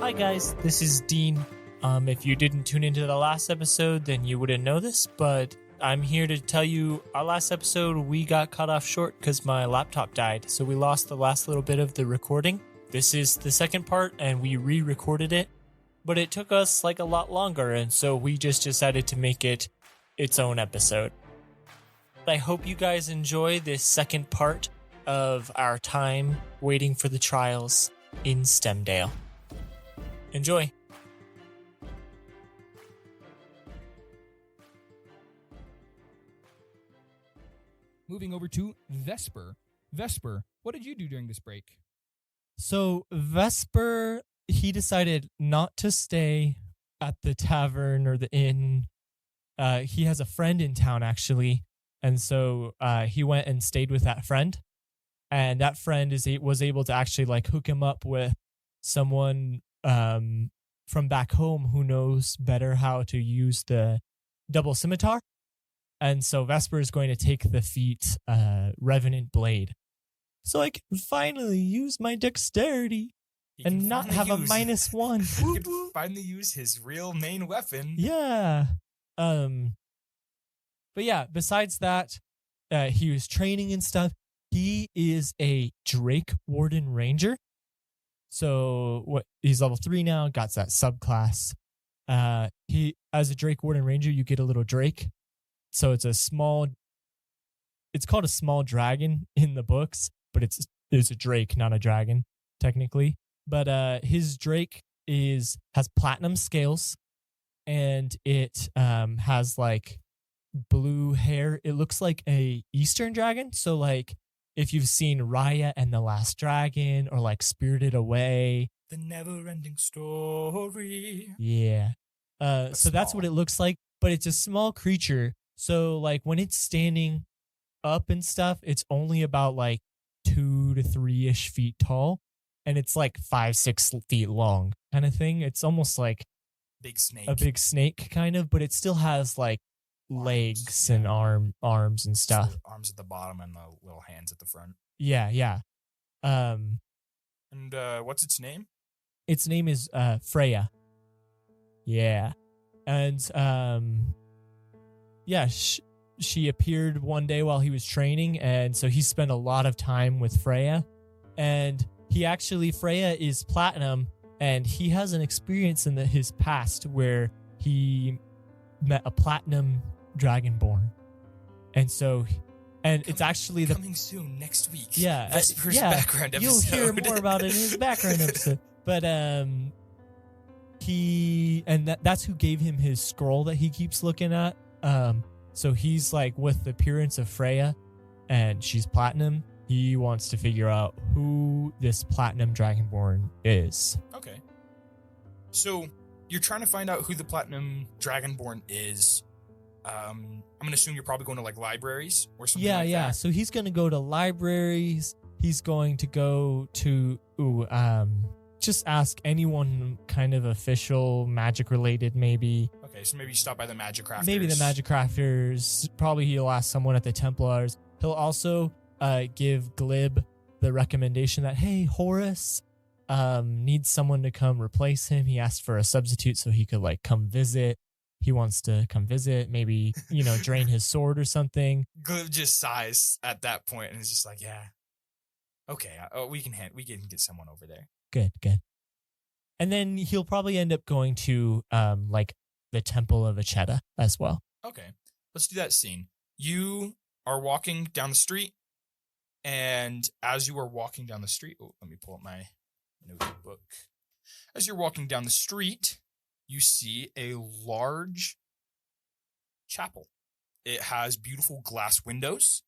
Hi guys, this is Dean. If you didn't tune into the last episode, then you wouldn't know this, but I'm here to tell you our last episode we got cut off short because my laptop died, so we lost the last little bit of the recording. This is the second part, and we re-recorded it, but it took us like a lot longer, and so we just decided to make it its own episode. I hope you guys enjoy this second part of our time waiting for the trials in Stemdale. Enjoy. Moving over to Vesper. Vesper, what did you do during this break? So Vesper, he decided not to stay at the tavern or the inn. He has a friend in town, actually. And so he went and stayed with that friend. And that friend was able to actually like hook him up with someone from back home who knows better how to use the double scimitar. And so Vesper is going to take the feat Revenant Blade. So I can finally use my dexterity and not have a -1. He can finally use his real main weapon. Yeah. But yeah, besides that, he was training and stuff. He is a Drake Warden Ranger. So he's level 3 now, got that subclass. He as a Drake Warden Ranger, you get a little Drake. So it's called a small dragon in the books, but it's a Drake, not a dragon, technically. But his Drake has platinum scales, and it has like blue hair. It looks like a Eastern dragon. So like if you've seen Raya and the Last Dragon or like Spirited Away. The never-ending story. Yeah. So that's what it looks like, but it's a small creature. So like when it's standing up and stuff, it's only about like 2 to 3-ish feet tall, and it's like 5-6 feet long kind of thing. It's almost like big snake. A big snake kind of, but it still has like legs and arms and stuff. So arms at the bottom and the little hands at the front. Yeah. And what's its name? Its name is Freya. Yeah. And yeah, she appeared one day while he was training, and so he spent a lot of time with Freya. And Freya is platinum, and he has an experience in his past where he met a platinum dragonborn. And so, it's actually coming soon next week. Yeah, Vesper's background episode. You'll hear more about it in his background episode. But that's who gave him his scroll that he keeps looking at. So he's like with the appearance of Freya, and she's platinum. He wants to figure out who this platinum dragonborn is. Okay. So you're trying to find out who the platinum dragonborn is. I'm gonna assume you're probably going to like libraries or something like that. Yeah. So he's gonna go to libraries. He's going to go to just ask anyone kind of official, magic related, maybe. Okay, so maybe stop by the magic crafters. Maybe the magic crafters. Probably he'll ask someone at the Templars. He'll also give Glib the recommendation that, hey, Horus needs someone to come replace him. He asked for a substitute so he could like come visit. He wants to come visit, maybe, drain his sword or something. Glib just sighs at that point and is just like, yeah, okay, we can get someone over there. Good. And then he'll probably end up going to like the Temple of Acheta as well. Okay, let's do that scene. You are walking down the street, and as you are walking down the street, let me pull up my notebook. As you're walking down the street, you see a large chapel. It has beautiful glass windows,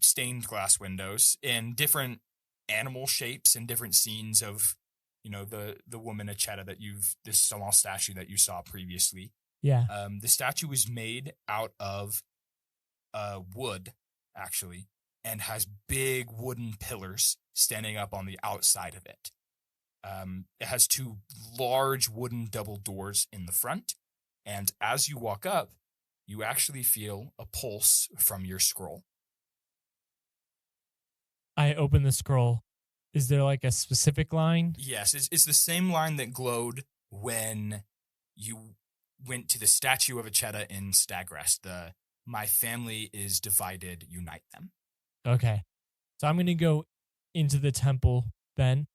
stained glass windows, in different animal shapes and different scenes of, the woman Acheta this small statue that you saw previously. Yeah. The statue is made out of wood, actually, and has big wooden pillars standing up on the outside of it. It has 2 large wooden double doors in the front, and as you walk up, you actually feel a pulse from your scroll. I open the scroll Is there like a specific line? Yes, it's the same line that glowed when you went to the statue of Acheta in Stagrest. The "My family is divided, unite them." Okay. So I'm going to go into the temple then.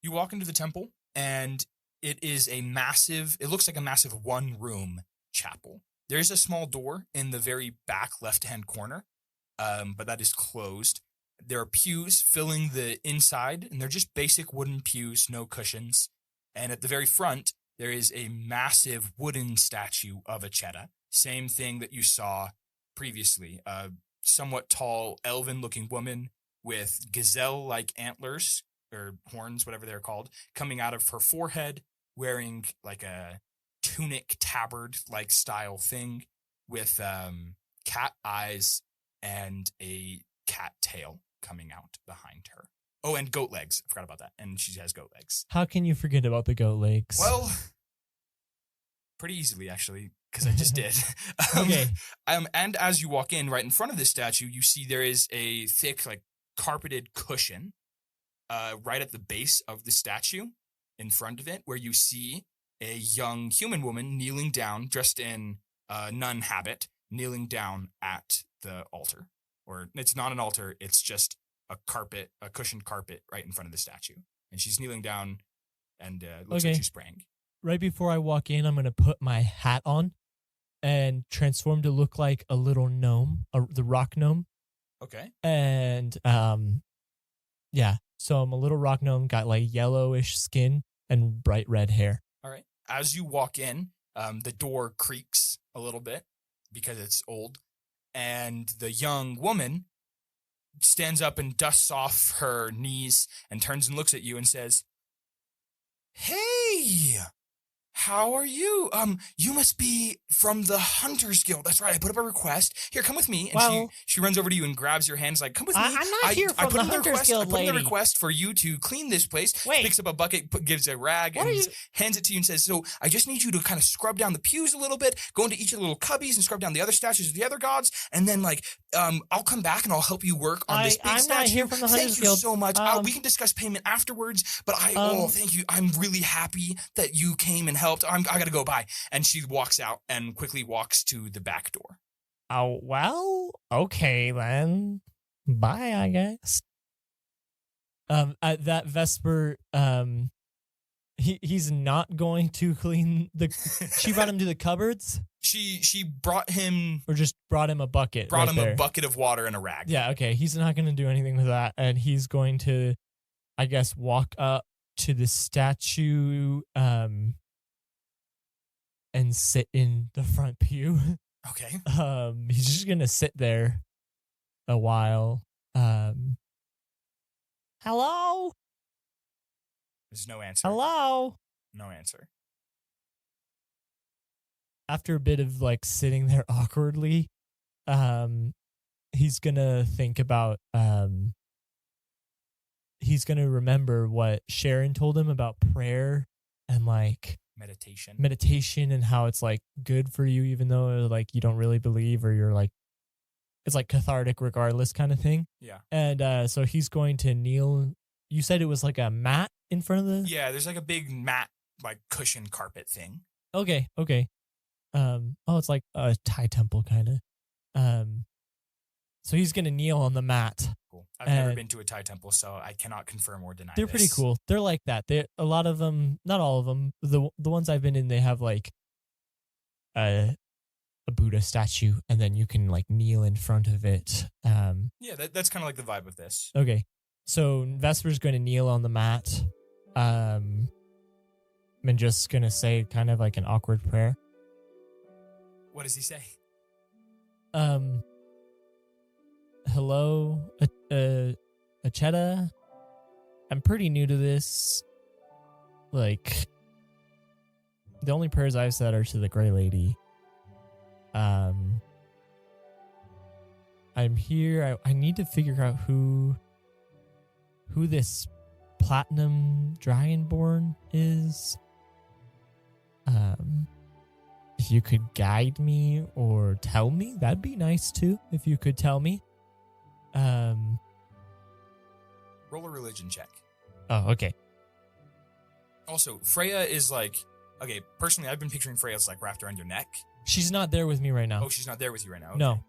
You walk into the temple, and it looks like a massive one-room chapel. There's a small door in the very back left-hand corner, but that is closed. There are pews filling the inside, and they're just basic wooden pews, no cushions. And at the very front, there is a massive wooden statue of Acheta. Same thing that you saw previously. A somewhat tall, elven-looking woman with gazelle-like antlers, or horns, whatever they're called, coming out of her forehead, wearing like a tunic tabard-like style thing with cat eyes and a cat tail coming out behind her. Oh, and goat legs. I forgot about that. And she has goat legs. How can you forget about the goat legs? Well, pretty easily, actually, because I just did. Okay. And as you walk in, right in front of this statue, you see there is a thick, like, carpeted cushion right at the base of the statue in front of it, where you see a young human woman kneeling down, dressed in nun habit, kneeling down at the altar. Or it's not an altar, it's just a cushioned carpet right in front of the statue. And she's kneeling down and looks like she's praying. Right before I walk in, I'm going to put my hat on and transform to look like a little gnome, the rock gnome. Okay. And yeah, so I'm a little rock gnome, got like yellowish skin and bright red hair. All right. As you walk in, the door creaks a little bit because it's old. And the young woman stands up and dusts off her knees and turns and looks at you and says, "Hey, how are you? You must be from the Hunters Guild. That's right. I put up a request. Here, come with me." And well, she runs over to you and grabs your hands like, "Come with me. I'm not here from the Hunters Guild, lady. I put in a request for you to clean this place." Wait. Picks up a bucket, gives a rag, and hands it to you and says, "So I just need you to kind of scrub down the pews a little bit, go into each of the little cubbies and scrub down the other statues of the other gods, and then I'll come back and I'll help you work on this big I'm statue. Not here from the Hunters Guild. Thank you so much. We can discuss payment afterwards, but thank you. I'm really happy that you came and helped. I gotta go. Bye." And she walks out and quickly walks to the back door. Oh, well, okay then. Bye, I guess. At that Vesper, he's not going to clean she brought him to the cupboards? She brought him... Or just brought him a bucket. Brought him a bucket of water and a rag. Yeah, okay. He's not going to do anything with that. And he's going to, I guess, walk up to the statue, and sit in the front pew. Okay. He's just gonna sit there a while. Hello? There's no answer. Hello? No answer. After a bit of like sitting there awkwardly, he's gonna think about he's gonna remember what Sharon told him about prayer and like meditation and how it's like good for you even though like you don't really believe or you're like it's like cathartic regardless kind of thing. Yeah. And so he's going to kneel. You said it was like a mat in front of the... Yeah, there's like a big mat like cushion carpet thing. Okay. It's like a Thai temple kind of. So he's going to kneel on the mat. Cool. I've never been to a Thai temple, so I cannot confirm or deny They're pretty cool. They're like that. A lot of them, not all of them, the ones I've been in, they have like a Buddha statue, and then you can like kneel in front of it. Yeah, that's kind of like the vibe of this. Okay. So Vesper's going to kneel on the mat, and just going to say kind of like an awkward prayer. What does he say? Hello, Acheta. I'm pretty new to this. Like, the only prayers I've said are to the Grey Lady. I'm here. I need to figure out who this Platinum Dragonborn is. If you could guide me or tell me, that'd be nice too. If you could tell me. Roll a religion check. Oh, okay. Also, Freya is like, okay, personally, I've been picturing Freya as like wrapped around your neck. She's not there with me right now. Oh, she's not there with you right now. Okay. No.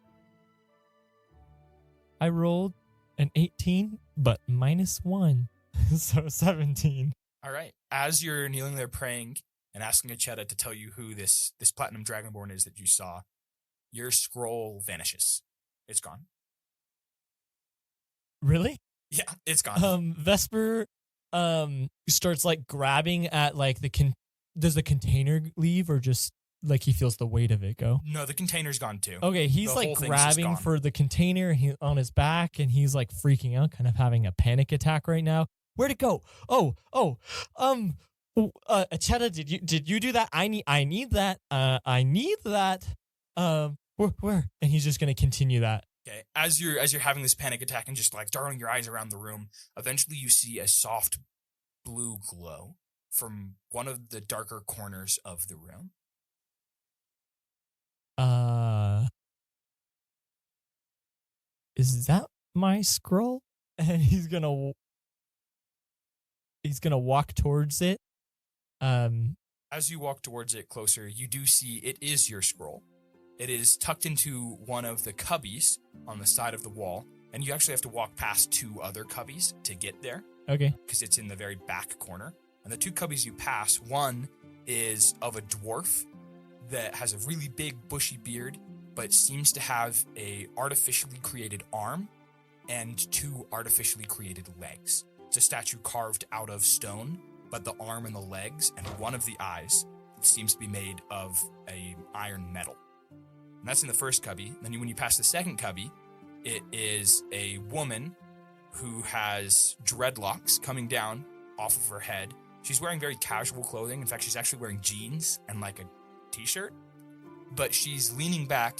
I rolled an 18, but -1. So 17. All right. As you're kneeling there praying and asking Acheta to tell you who this platinum dragonborn is that you saw, your scroll vanishes. It's gone. Really? Yeah, it's gone. Vesper starts like grabbing at like does the container leave or just like he feels the weight of it go? No, the container's gone too. Okay, he's The like whole thing's just grabbing gone. for the container on his back and he's like freaking out, kind of having a panic attack right now. Where'd it go? Acheta, did you do that? I need that. I need that. Where? And he's just gonna continue that. Okay. As you're having this panic attack and just like darting your eyes around the room, eventually you see a soft blue glow from one of the darker corners of the room. Is that my scroll? And he's gonna walk towards it. As you walk towards it closer, you do see it is your scroll. It is tucked into one of the cubbies on the side of the wall, and you actually have to walk past 2 other cubbies to get there. Okay. Because it's in the very back corner. And the 2 cubbies you pass, one is of a dwarf that has a really big bushy beard, but seems to have a artificially created arm and 2 artificially created legs. It's a statue carved out of stone, but the arm and the legs and one of the eyes seems to be made of a iron metal. And that's in the first cubby. Then when you pass the second cubby, it is a woman who has dreadlocks coming down off of her head. She's wearing very casual clothing. In fact, she's actually wearing jeans and like a t-shirt. But she's leaning back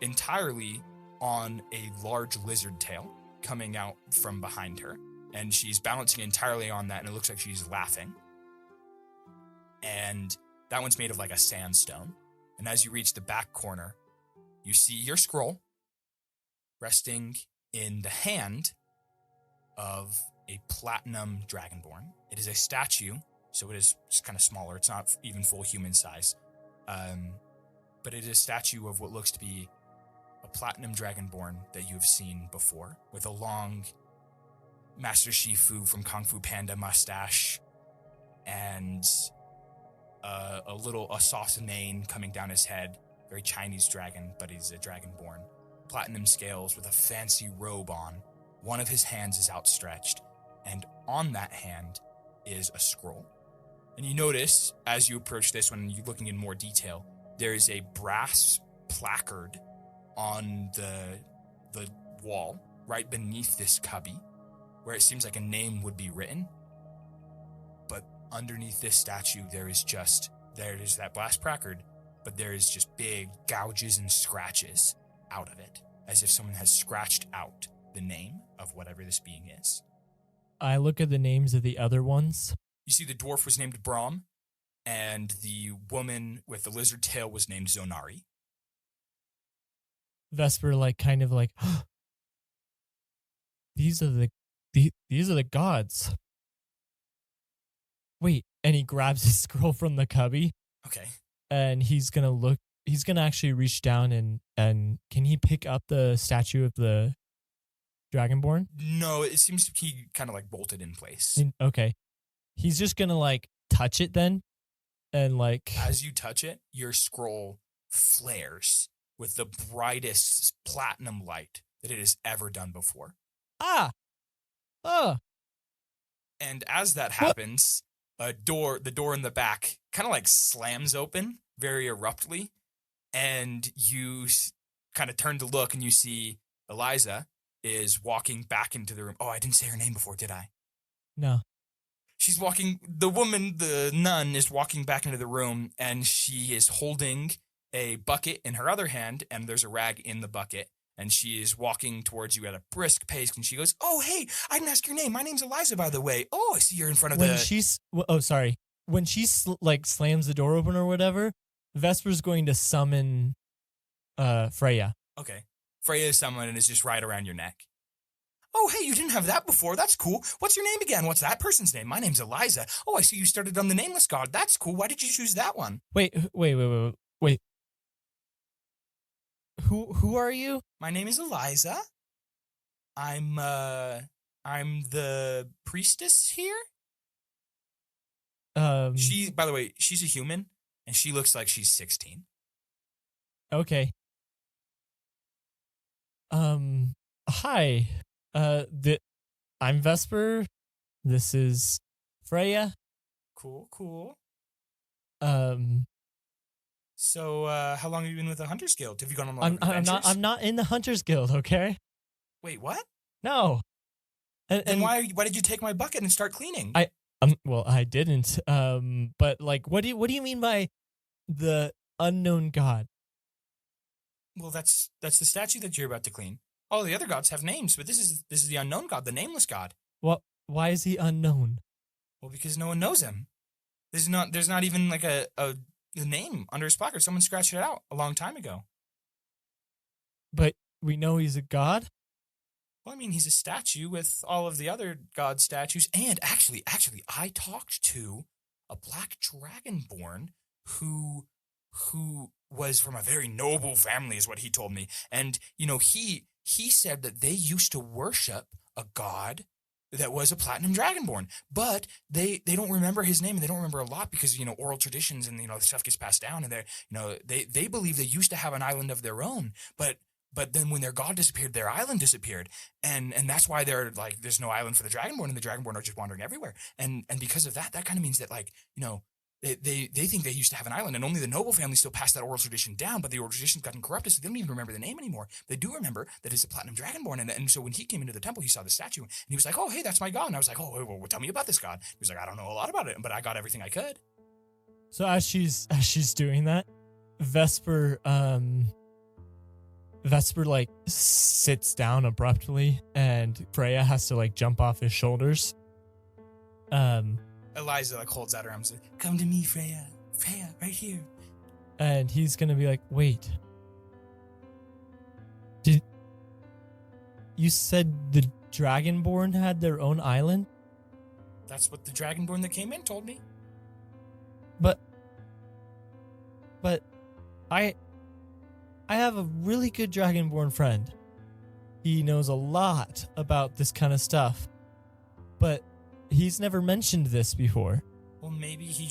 entirely on a large lizard tail coming out from behind her. And she's balancing entirely on that, and it looks like she's laughing. And that one's made of like a sandstone. And as you reach the back corner, you see your scroll resting in the hand of a platinum dragonborn. It is a statue, so it is just kind of smaller. It's not even full human size. But it is a statue of what looks to be a platinum dragonborn that you have seen before, with a long Master Shifu from Kung Fu Panda mustache and a soft mane coming down his head. Very Chinese dragon, but he's a dragonborn. Platinum scales with a fancy robe on. One of his hands is outstretched, and on that hand is a scroll. And you notice, as you approach this one and you're looking in more detail, there is a brass placard on the wall right beneath this cubby, where it seems like a name would be written. But underneath this statue, there is that brass placard, but there is just big gouges and scratches out of it, as if someone has scratched out the name of whatever this being is. I look at the names of the other ones. You see the dwarf was named Brahm, and the woman with the lizard tail was named Zonari. Vesper kind of these are the gods. Wait, and he grabs his scroll from the cubby. Okay. And he's gonna actually reach down and can he pick up the statue of the Dragonborn? No, it seems to be kind of bolted in place. Okay. He's just gonna touch it then, and as you touch it, your scroll flares with the brightest platinum light that it has ever done before. And as that happens, the door in the back kind of slams open very abruptly, and you kind of turn to look, and you see Eliza is walking back into the room. Oh, I didn't say her name before, did I? No. She's walking, the nun is walking back into the room, and she is holding a bucket in her other hand, and there's a rag in the bucket, and she is walking towards you at a brisk pace, and she goes, "Oh, hey, I didn't ask your name. My name's Eliza, by the way. Oh, I see you're in front of When she slams the door open or whatever, Vesper's going to summon Freya. Okay. Freya is summoned and is just right around your neck. Oh, hey, you didn't have that before. That's cool. What's your name again? What's that person's name? My name's Eliza. Oh, I see you started on the Nameless God. That's cool. Why did you choose that one? Wait. Who are you? My name is Eliza. I'm the priestess here. She, by the way, she's a human, and she looks like she's 16. Okay. Hi. I'm Vesper. This is Freya. Cool. Um, So, how long have you been with the Hunters Guild? Have you gone on a lot of adventures? I'm not in the Hunters Guild, okay? Wait, what? No. Then why did you take my bucket and start cleaning? Well, I didn't. But like, what do you mean by the unknown god? Well, that's the statue that you're about to clean. All the other gods have names, but this is the unknown god, the nameless god. What? Why is he unknown? Well, because no one knows him. There's not even like a name under his placard. Someone scratched it out a long time ago. But we know he's a god? Well, I mean, he's a statue with all of the other god statues. And actually, I talked to a black dragonborn who was from a very noble family, is what he told me. And, he said that they used to worship a god that was a platinum dragonborn, but they don't remember his name, and they don't remember a lot because, oral traditions and, stuff gets passed down, and they believe they used to have an island of their own, but then when their god disappeared, their island disappeared. And that's why they're like, there's no island for the dragonborn, and the dragonborn are just wandering everywhere. And because of that kind of means that, like, they think they used to have an island, and only the noble family still passed that oral tradition down, but the oral tradition's gotten corrupted, so they don't even remember the name anymore. They do remember that it's a platinum dragonborn, and so when he came into the temple, he saw the statue, and he was like, oh, hey, that's my god. And I was like, oh, well, tell me about this god. He was like, I don't know a lot about it, but I got everything I could. So as she's doing that, Vesper like sits down abruptly, and Freya has to like jump off his shoulders. Eliza like holds out her arms, like, come to me, Freya, right here. And he's gonna be like, wait, you said the Dragonborn had their own island? That's what the Dragonborn that came in told me. But I have a really good Dragonborn friend. He knows a lot about this kind of stuff, but he's never mentioned this before. Well, maybe he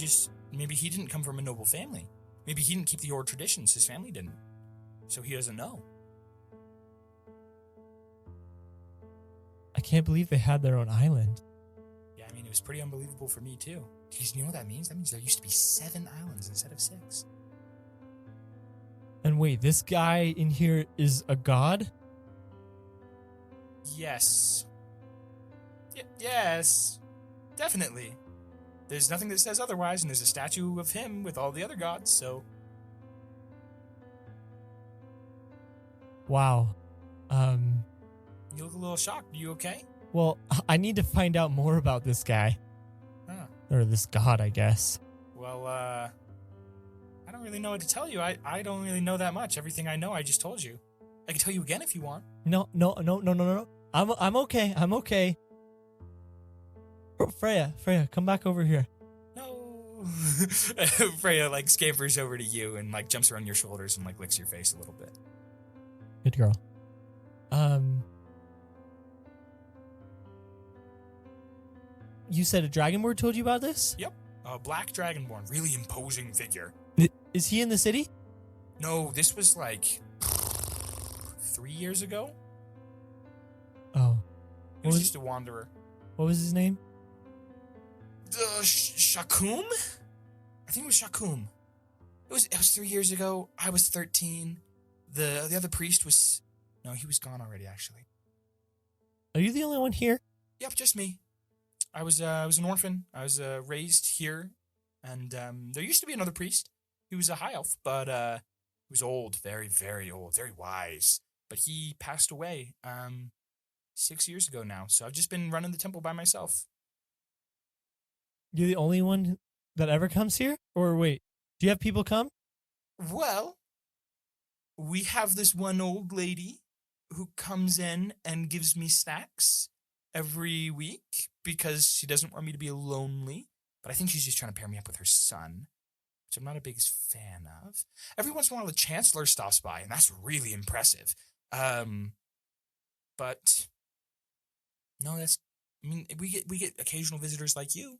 didn't come from a noble family. Maybe he didn't keep the old traditions. His family didn't. So he doesn't know. I can't believe they had their own island. Yeah, I mean, it was pretty unbelievable for me, too. Because you know what that means? That means there used to be 7 islands instead of 6. And wait, this guy in here is a god? Yes. Yes. Definitely. There's nothing that says otherwise, and there's a statue of him with all the other gods, so... Wow. You look a little shocked. You okay? Well, I need to find out more about this guy. Huh. Or this god, I guess. Well, I don't really know what to tell you. I don't really know that much. Everything I know, I just told you. I can tell you again if you want. No. I'm okay. Freya, come back over here. No. Freya, like, scampers over to you and, like, jumps around your shoulders and, like, licks your face a little bit. Good girl. You said a Dragonborn told you about this? Yep. A black Dragonborn. Really imposing figure. Is he in the city? No, this was, like, 3 years ago. Oh. He was just a wanderer. What was his name? Shakum? I think it was Shakum. It was 3 years ago. I was 13. The other priest was... No, he was gone already, actually. Are you the only one here? Yep, just me. I was an orphan. I was raised here, and there used to be another priest. He was a high elf, but he was old, very, very old, very wise. But he passed away 6 years ago now, so I've just been running the temple by myself. You're the only one that ever comes here? Or wait, do you have people come? Well, we have this one old lady who comes in and gives me snacks every week because she doesn't want me to be lonely. But I think she's just trying to pair me up with her son, which I'm not a big fan of. Every once in a while, the Chancellor stops by, and that's really impressive. But no, we get occasional visitors like you.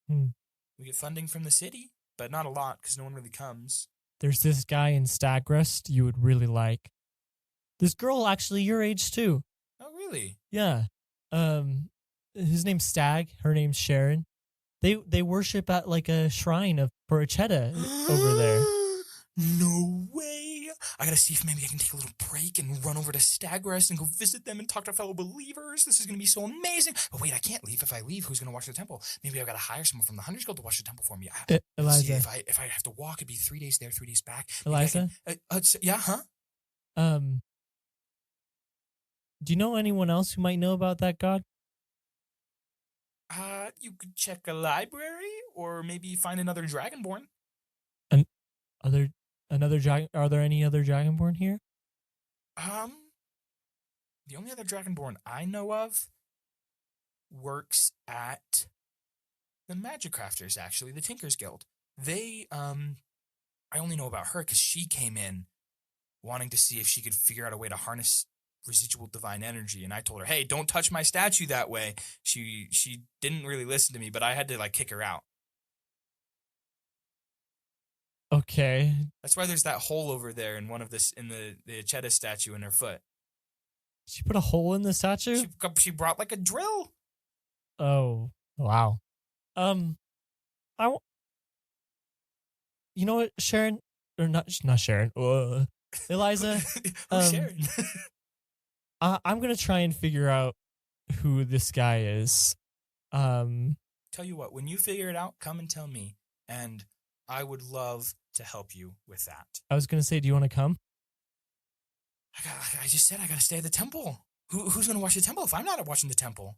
We get funding from the city, but not a lot because no one really comes. There's this guy in Stagrest you would really like. This girl, actually, your age too. Oh, really? Yeah. His name's Stag. Her name's Sharon. They worship at like a shrine for Acheta over there. No way. I gotta see if maybe I can take a little break and run over to Stagrest and go visit them and talk to fellow believers. This is gonna be so amazing. But wait, I can't leave. If I leave, who's gonna watch the temple? Maybe I've gotta hire someone from the Hunters Guild to watch the temple for me. Eliza. See, if I have to walk, it'd be 3 days there, 3 days back. Eliza? Yeah, huh? Do you know anyone else who might know about that god? You could check a library or maybe find another Dragonborn. Are there any other Dragonborn here? The only other Dragonborn I know of works at the Magic Crafters, actually, the Tinkers Guild. They, I only know about her because she came in wanting to see if she could figure out a way to harness residual divine energy, and I told her, hey, don't touch my statue that way. She didn't really listen to me, but I had to, like, kick her out. Okay. That's why there's that hole over there in the Acheta statue in her foot. She put a hole in the statue? She brought, like, a drill. Oh, wow. You know what, Sharon? Or not Sharon. Eliza. Sharon? I'm going to try and figure out who this guy is. Tell you what, when you figure it out, come and tell me. And I would love to help you with that. I was going to say, do you want to come? I just said I got to stay at the temple. Who's going to watch the temple if I'm not watching the temple?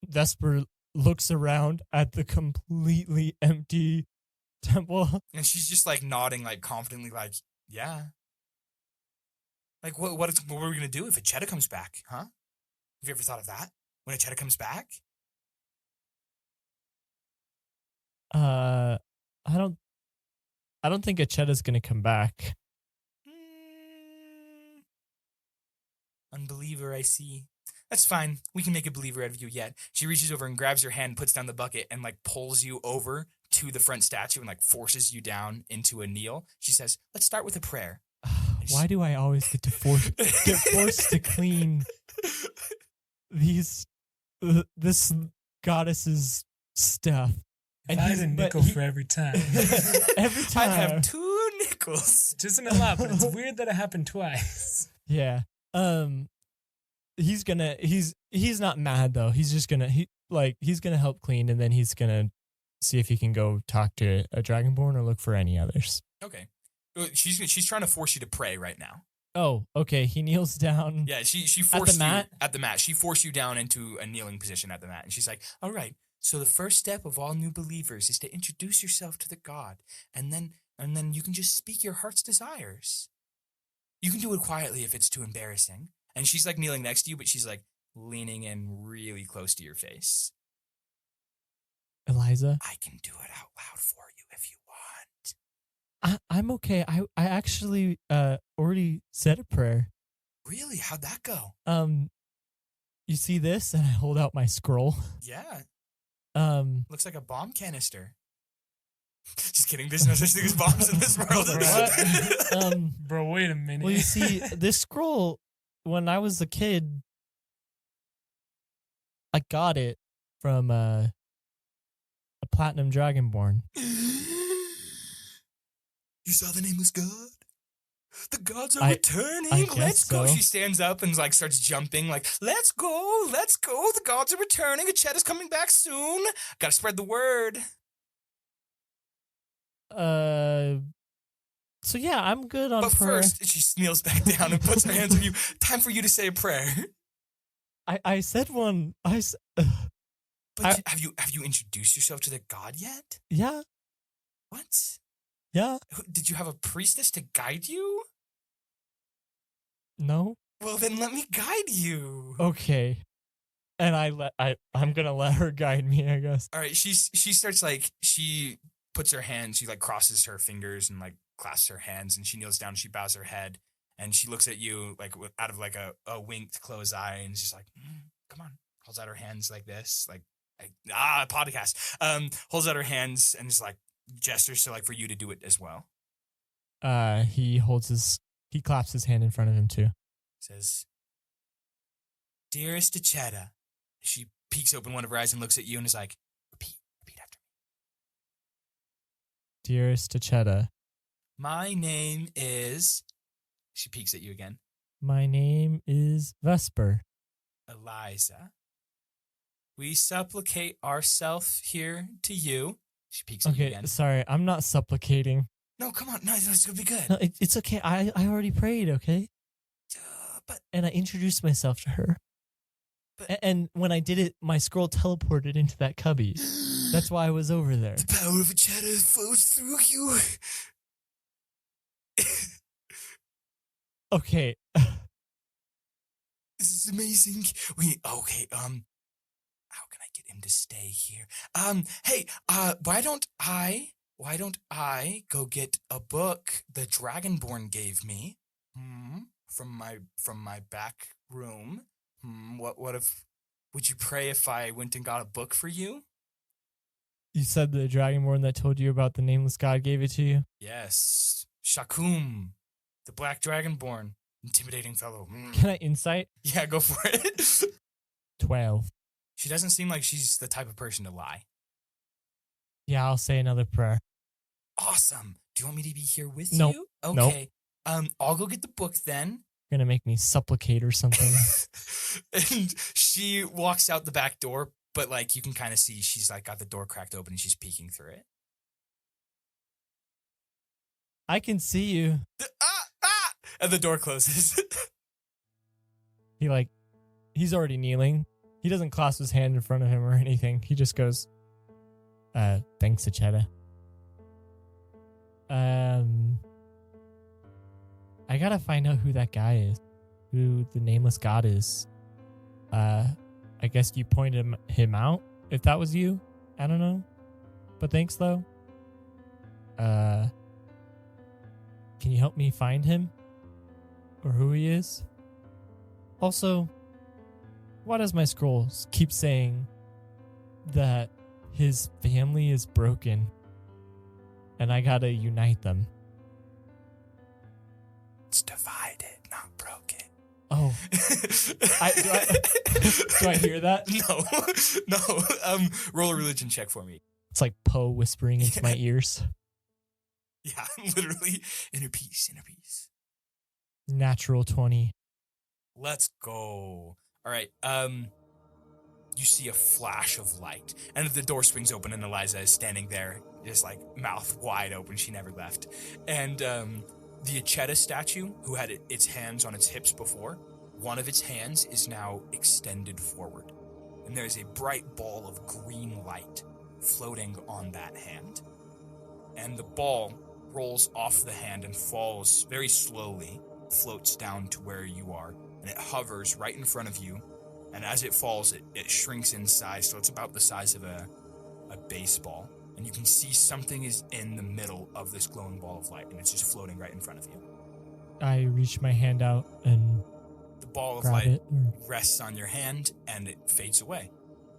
Vesper looks around at the completely empty temple. And she's just like nodding, like confidently, like, yeah. Like, what are we going to do if Acheta comes back, huh? Have you ever thought of that? When Acheta comes back? I don't think Acheta's going to come back. Unbeliever, I see. That's fine. We can make a believer out of you yet. She reaches over and grabs your hand, puts down the bucket, and like pulls you over to the front statue and like forces you down into a kneel. She says, let's start with a prayer. Why do I always get forced to clean this goddess's stuff? And I had a nickel for every time. Every time. I have 2 nickels. Which isn't a lot, but it's weird that it happened twice. Yeah. He's not mad though. He's just he's gonna help clean, and then he's gonna see if he can go talk to a Dragonborn or look for any others. Okay. She's trying to force you to pray right now. Oh, okay. He kneels down. Yeah, she forced at the mat? You at the mat. She forced you down into a kneeling position at the mat, and she's like, "All right. So the first step of all new believers is to introduce yourself to the God, and then you can just speak your heart's desires. You can do it quietly if it's too embarrassing." And she's like kneeling next to you, but she's like leaning in really close to your face. Eliza, I can do it out loud for you if you want. I'm okay. I actually already said a prayer. Really? How'd that go? You see this? And I hold out my scroll. Yeah. Looks like a bomb canister. Just kidding. There's no such thing as bombs in this world. Bro, wait a minute. Well, you see, this scroll, when I was a kid, I got it from a platinum dragonborn. You saw the nameless god? The gods are returning. Let's go. So. She stands up and like starts jumping like, let's go. The gods are returning. Acheta's coming back soon. Gotta spread the word. So yeah, I'm good on but prayer. First, she kneels back down and puts her hands on you. Time for you to say a prayer. I said one. But have you introduced yourself to the god yet? Yeah. What? Yeah. Did you have a priestess to guide you? No. Well, then let me guide you. Okay. And I'm gonna let her guide me, I guess. All right, she starts like she puts her hands, she like crosses her fingers and like clasps her hands, and she kneels down, and she bows her head, and she looks at you like out of like a winked closed eye, and she's like, "Come on," holds out her hands like this, like podcast. Holds out her hands and just like gestures to like for you to do it as well. He claps his hand in front of him too. Says, "Dearest Acheta." She peeks open one of her eyes and looks at you and is like, repeat after me. Dearest Acheta. My name is, she peeks at you again, My name is Vesper. Eliza. We supplicate ourselves here to you. She peeks at you Okay, again. sorry, I'm not supplicating. No, come on. No, it's going to be good. No, it's okay. I already prayed, okay? But And I introduced myself to her. And when I did it, my scroll teleported into that cubby. That's why I was over there. the power of Acheta flows through you. Okay. This is amazing. Okay, how can I get him to stay here? Hey, why don't I go get a book the Dragonborn gave me? From my back room. Would you pray if I went and got a book for you? You said the Dragonborn that told you about the nameless god gave it to you? Yes. Shakum, the Black Dragonborn. Intimidating fellow. Can I insight? Yeah, go for it. 12. She doesn't seem like she's the type of person to lie. Yeah, I'll say another prayer. Awesome. Do you want me to be here with Nope. you? Okay. I'll go get the book then. You're gonna make me supplicate or something. And she walks out the back door, but like you can kind of see she's like got the door cracked open and she's peeking through it. I can see you. And the door closes. He's already kneeling. He doesn't clasp his hand in front of him or anything. He just goes, thanks, Acheta. I gotta find out who that guy is. Who the nameless god is. I guess you pointed him out, if that was you. I don't know. But thanks, though. Can you help me find him? Or who he is? Also, why does my scrolls keep saying that his family is broken and I gotta unite them? It's divided, not broken. Oh. Do I hear that? No. Roll a religion check for me. It's like Poe whispering into my ears. Yeah, literally. Inner peace. Natural 20. Let's go. All right. You see a flash of light, and the door swings open, and Eliza is standing there, just like mouth wide open. She never left. And the Acheta statue, who had its hands on its hips before, one of its hands is now extended forward, and there is a bright ball of green light floating on that hand. And the ball rolls off the hand and falls very slowly, floats down to where you are, and it hovers right in front of you. And as it falls, it shrinks in size, so it's about the size of a baseball. And you can see something is in the middle of this glowing ball of light, and it's just floating right in front of you. I reach my hand out and The ball of grab light it. rests on your hand, and it fades away.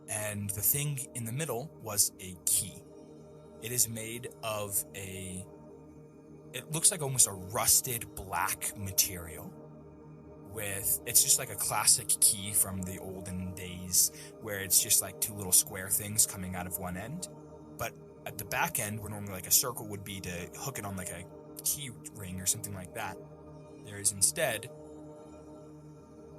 And the thing in the middle was a key. It is made of it looks like almost a rusted black material. It's just like a classic key from the olden days where it's just like two little square things coming out of one end. But at the back end, where normally like a circle would be to hook it on like a key ring or something like that, there is instead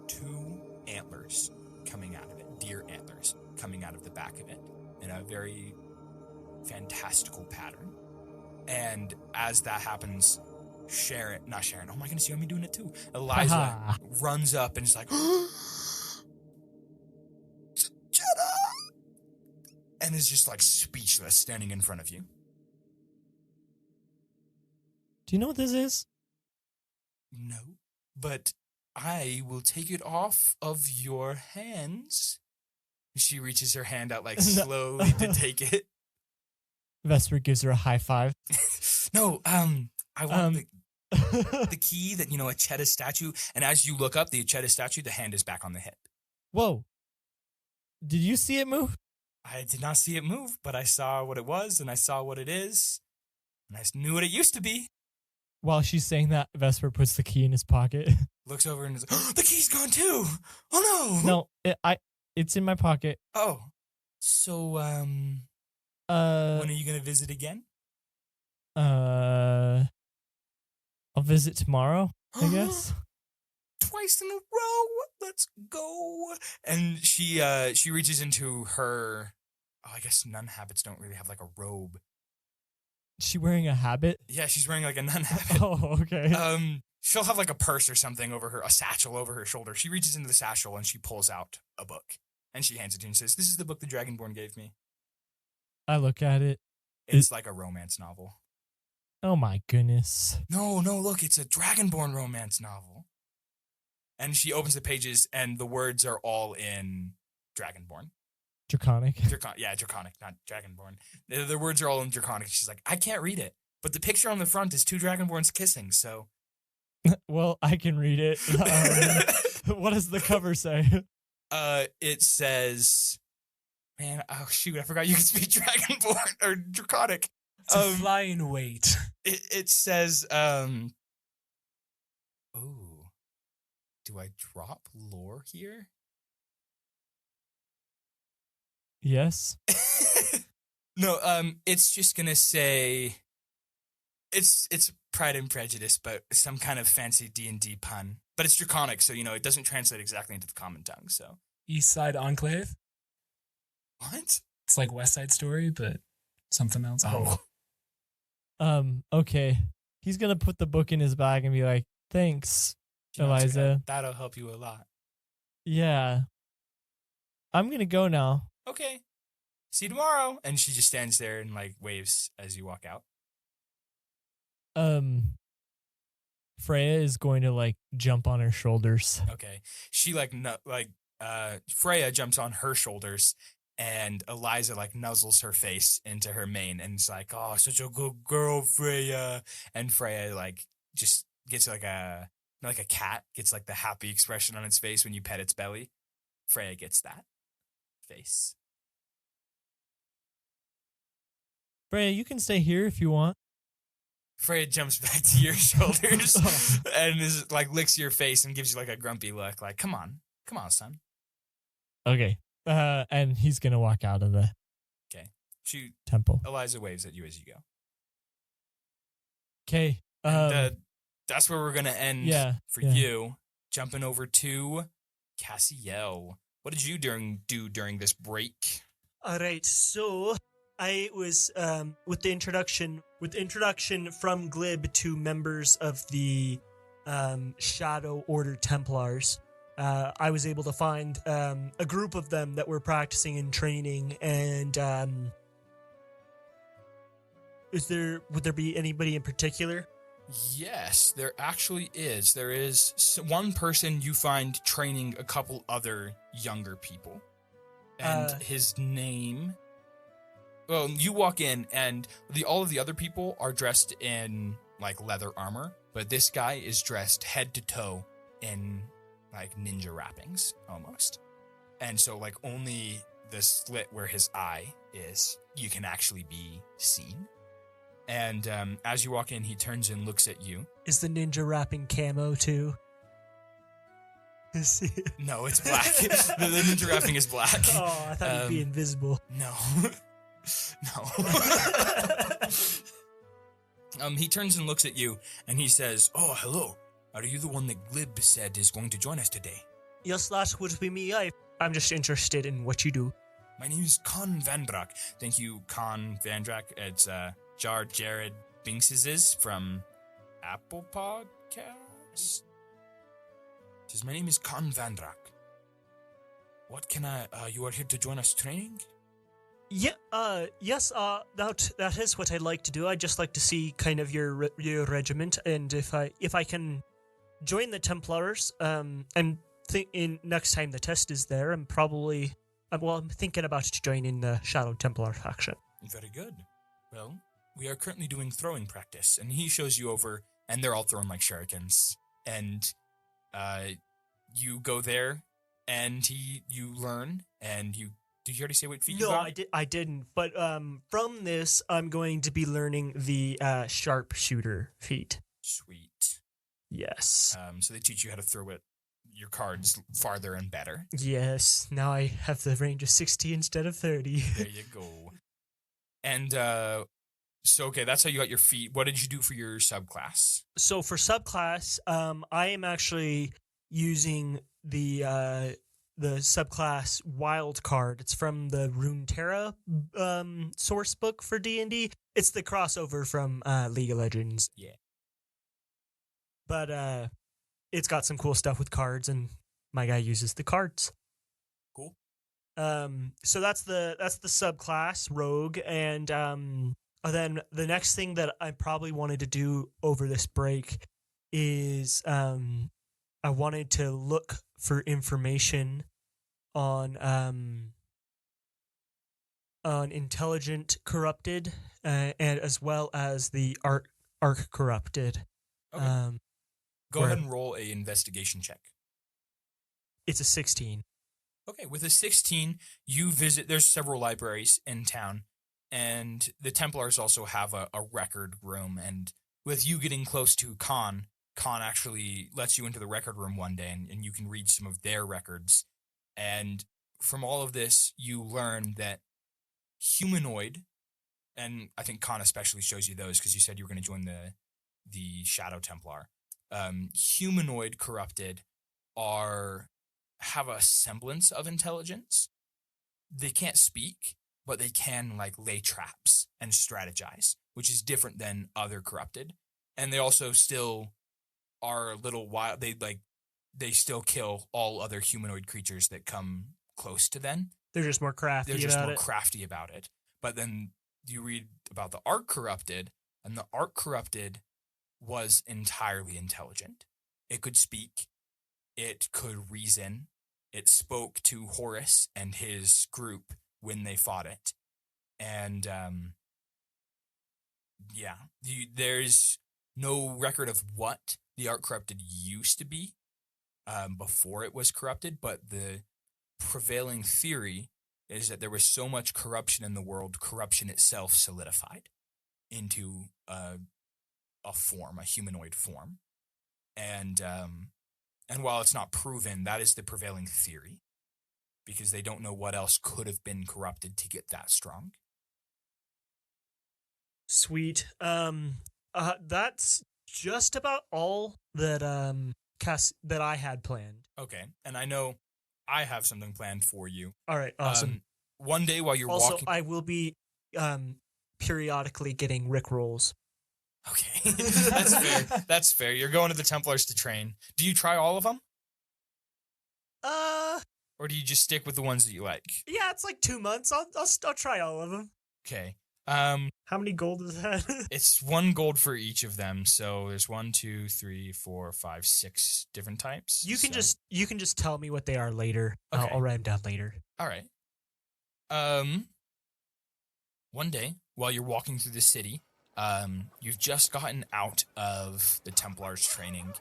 2 antlers coming out of it, deer antlers coming out of the back of it in a very fantastical pattern. And as that happens, not Sharon, oh my goodness, you have me doing it too. Eliza runs up and is like, Jenna! And is just like speechless, standing in front of you. Do you know what this is? No, but I will take it off of your hands. She reaches her hand out, like, slowly to take it. Vesper gives her a high five. No, I want the key that, Acheta statue. And as you look up the Acheta statue, the hand is back on the hip. Whoa. Did you see it move? I did not see it move, but I saw what it was, and I saw what it is, and I knew what it used to be. While she's saying that, Vesper puts the key in his pocket. Looks over and is like, oh, the key's gone too! Oh no! No, it's in my pocket. Oh. So, when are you gonna visit again? I'll visit tomorrow, I guess. Twice in a row. Let's go. And she reaches into her. Oh, I guess nun habits don't really have like a robe. She wearing a habit? Yeah, she's wearing like a nun habit. Oh, okay. She'll have like a purse or something over her, a satchel over her shoulder. She reaches into the satchel and she pulls out a book and she hands it to you and says, "This is the book the Dragonborn gave me." I look at it. It's like a romance novel. Oh my goodness. No, look, it's a Dragonborn romance novel. And she opens the pages, and the words are all in Dragonborn. Draconic. Draconic, not Dragonborn. The words are all in Draconic. She's like, I can't read it. But the picture on the front is two Dragonborns kissing, so... Well, I can read it. What does the cover say? It says... Man, oh shoot, I forgot you can speak Dragonborn, or Draconic. It's a flying weight. It says, oh... Do I drop lore here? Yes. No, it's just gonna say it's Pride and Prejudice, but some kind of fancy D&D pun. But it's Draconic, so it doesn't translate exactly into the common tongue, so. East Side Enclave? What? It's like West Side Story, but something else. Okay. He's gonna put the book in his bag and be like, "Thanks, Eliza. That'll help you a lot." Yeah. I'm gonna go now. Okay. See you tomorrow. And she just stands there and like waves as you walk out. Freya is going to like jump on her shoulders. Okay. She Freya jumps on her shoulders and Eliza like nuzzles her face into her mane and it's like, "Oh, such a good girl, Freya." And Freya like just gets like a cat gets like the happy expression on its face when you pet its belly. Freya gets that face. Freya, you can stay here if you want. Freya jumps back to your shoulders and is like licks your face and gives you like a grumpy look, like, come on, son. Okay. And he's gonna walk out of the temple. Eliza waves at you as you go. Okay. That's where we're gonna end you. Jumping over to Cassiel. What did you do during this break? All right, so I was with the introduction from Glib to members of the Shadow Order Templars. I was able to find a group of them that were practicing and training, and would there be anybody in particular? Yes, there actually is. There is one person you find training a couple other younger people. And his name... Well, you walk in and all of the other people are dressed in like leather armor, but this guy is dressed head to toe in like ninja wrappings almost. And so like only the slit where his eye is, you can actually be seen. And as you walk in, he turns and looks at you. Is the ninja wrapping camo too? No, it's black. the ninja wrapping is black. Oh, I thought he'd be invisible. No. He turns and looks at you, and he says, "Oh, hello. Are you the one that Glib said is going to join us today?" Yes, that would be me. I'm just interested in what you do. My name is Con Vandrak. Thank you, Con Vandrak. It's Jar Jared Binks's from Apple Podcast. Says, "My name is Con Vandrak. What can you are here to join us training?" Yeah, yes, that is what I'd like to do. I'd just like to see kind of your regiment, and if I can join the Templars. I'm thinking next time the test is there, I'm thinking about joining the Shadow Templar faction. Very good. Well, we are currently doing throwing practice, and he shows you over, and they're all throwing like shurikens. And you go there, and you learn, and you... Did you already say what feat you got? No, I didn't. But from this, I'm going to be learning the sharpshooter feat. Sweet. Yes. So they teach you how to throw your cards farther and better. Yes. Now I have the range of 60 instead of 30. There you go. And so, okay, that's how you got your feat. What did you do for your subclass? So for subclass, I am actually using the subclass wild card. It's from the Runeterra source book for D&D. It's the crossover from League of Legends. Yeah. But it's got some cool stuff with cards, and my guy uses the cards. Cool. So that's the subclass rogue, and then the next thing that I probably wanted to do over this break is I wanted to look for information on intelligent corrupted, and as well as the arc corrupted. Okay. Go ahead and roll a investigation check. It's a 16. Okay, with a 16, you visit... There's several libraries in town, and the Templars also have a record room, and with you getting close to Khan actually lets you into the record room one day, and you can read some of their records. And from all of this, you learn that humanoid, and I think Khan especially shows you those because you said you were going to join the Shadow Templar. Humanoid corrupted have a semblance of intelligence. They can't speak, but they can lay traps and strategize, which is different than other corrupted. And they also still are a little wild. They still kill all other humanoid creatures that come close to them. They're just more crafty Crafty about it. But then you read about the Arc Corrupted, and the Arc Corrupted was entirely intelligent. It could speak. It could reason. It spoke to Horus and his group when they fought it. And, there's no record of what the Arc Corrupted used to be before it was corrupted, but the prevailing theory is that there was so much corruption in the world, corruption itself solidified into a humanoid form. And while it's not proven, that is the prevailing theory, because they don't know what else could have been corrupted to get that strong. Sweet. That's just about all that that I had planned. Okay, and I know I have something planned for you. All right, awesome. One day while you're also, walking... I will be periodically getting Rickrolls. Okay, that's fair. That's fair. You're going to the Templars to train. Do you try all of them? Or do you just stick with the ones that you like? Yeah, it's 2 months. I'll try all of them. Okay. How many gold is that? It's 1 gold for each of them. So there's 1, 2, 3, 4, 5, 6 different types. You can just tell me what they are later. Okay. I'll write them down later. All right. One day while you're walking through the city, you've just gotten out of the Templars training,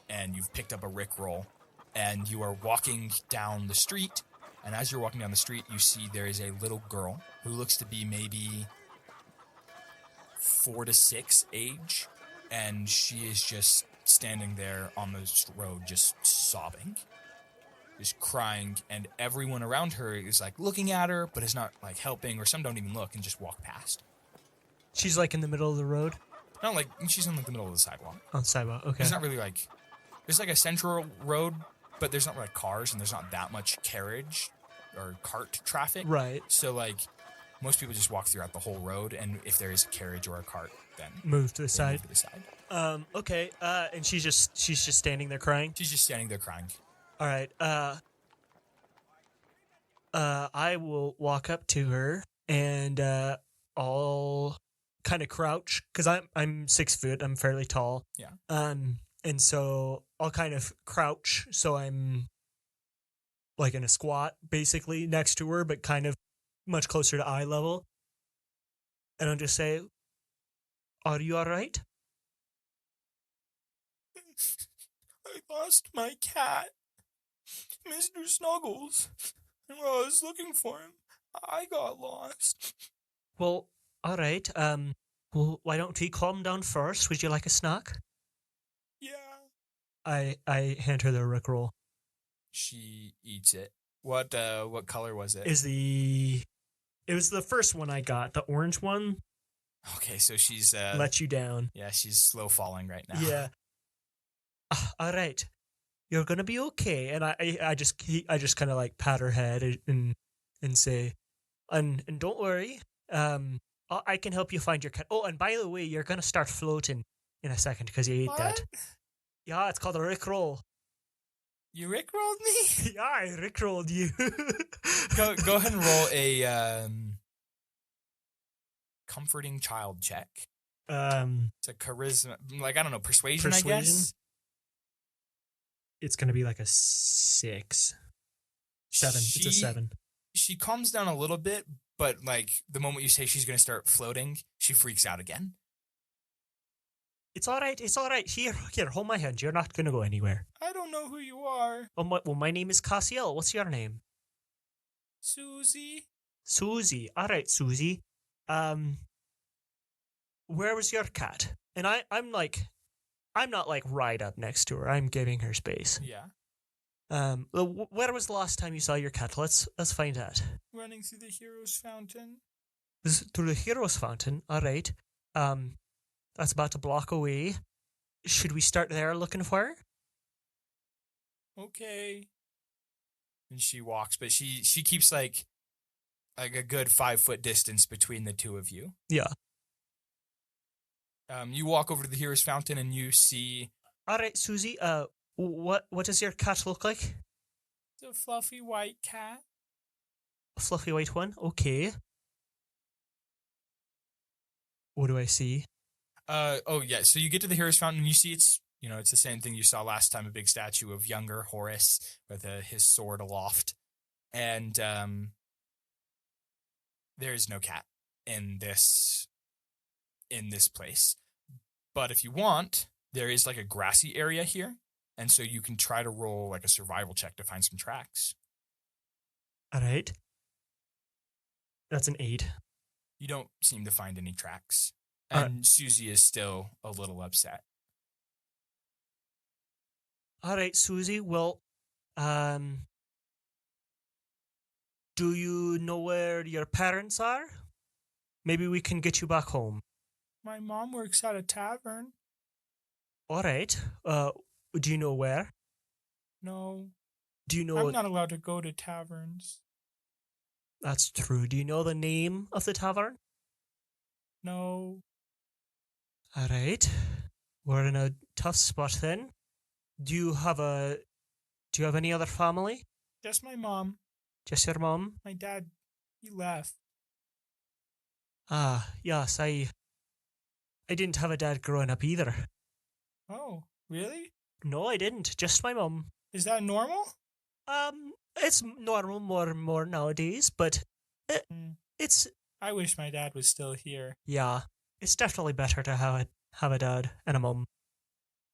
and you've picked up a Rickroll, and you are walking down the street. And as you're walking down the street, you see there is a little girl who looks to be maybe 4 to 6 age, and she is just standing there on the road, just sobbing, just crying, and everyone around her is looking at her, but is not helping, or some don't even look and just walk past. She's in the middle of the road? No, she's on the middle of the sidewalk. On the sidewalk, okay. There's not really there's a central road, but there's not cars, and there's not that much carriage or cart traffic. Right. So most people just walk throughout the whole road, and if there is a carriage or a cart, then move to the side. Move to the side. Okay. And she's just standing there crying. She's just standing there crying. All right. I will walk up to her, and I'll kind of crouch because I'm 6 foot. I'm fairly tall. Yeah. And so I'll kind of crouch, so I'm like in a squat, basically, next to her, but kind of much closer to eye level. And I'll just say, "Are you all right?" I lost my cat, Mr. Snuggles. And while I was looking for him, I got lost. Well, all right. Well, why don't we calm down first? Would you like a snack? Yeah. I hand her the Rickroll. She eats it. What color was it? It was the first one I got, the orange one. Okay, so she's Let you down. yeah, she's slow falling right now. Yeah. All right, you're gonna be okay. And I just kind of like pat her head and say, and don't worry. I can help you find your cat. Oh, and by the way, you're gonna start floating in a second because you ate What? that. Yeah, it's called a Rickroll. You rickrolled me? Yeah, I Rickrolled you. Go ahead and roll a comforting child check. It's It's a charisma, like I don't know, persuasion, I guess. It's gonna be like a 6. 7. It's a 7. She calms down a little bit, but like the moment you say she's going to start floating, she freaks out again. It's all right. It's all right. Here, hold my hand. You're not gonna go anywhere. I don't know who you are. Well, my name is Cassiel. What's your name? Susie? Susie. All right, Susie. Where was your cat? And I'm not like right up next to her. I'm giving her space. Yeah. Where was the last time you saw your cat? Let's find out. Running through the hero's fountain. Through the hero's fountain. All right. That's about a block away. Should we start there looking for her? Okay. And she walks, but she keeps like a good 5-foot distance between the two of you. Yeah. You walk over to the hero's fountain and you see All right, Susie. What does your cat look like? it's a fluffy white cat. A fluffy white one. Okay. What do I see? Oh yeah. So you get to the hero's fountain and you see it's the same thing you saw last time, a big statue of younger Horus with his sword aloft. And there is no cat in this place. But if you want, there is like a grassy area here, and so you can try to roll like a survival check to find some tracks. All right. That's an 8. You don't seem to find any tracks. And Susie is still a little upset. All right, Susie. Well, do you know where your parents are? Maybe we can get you back home. My mom works at a tavern. All right. Do you know where? No, Do you know? I'm not allowed to go to taverns. That's true. Do you know the name of the tavern? No. All right. We're in a tough spot then. Do you have any other family? Just my mom. Just your mom? My dad, he left. Ah, yes, I didn't have a dad growing up either. Oh, really? No, I didn't. Just my mom. Is that normal? It's normal more nowadays, but it's I wish my dad was still here. yeah, it's definitely better to have a dad and a mom.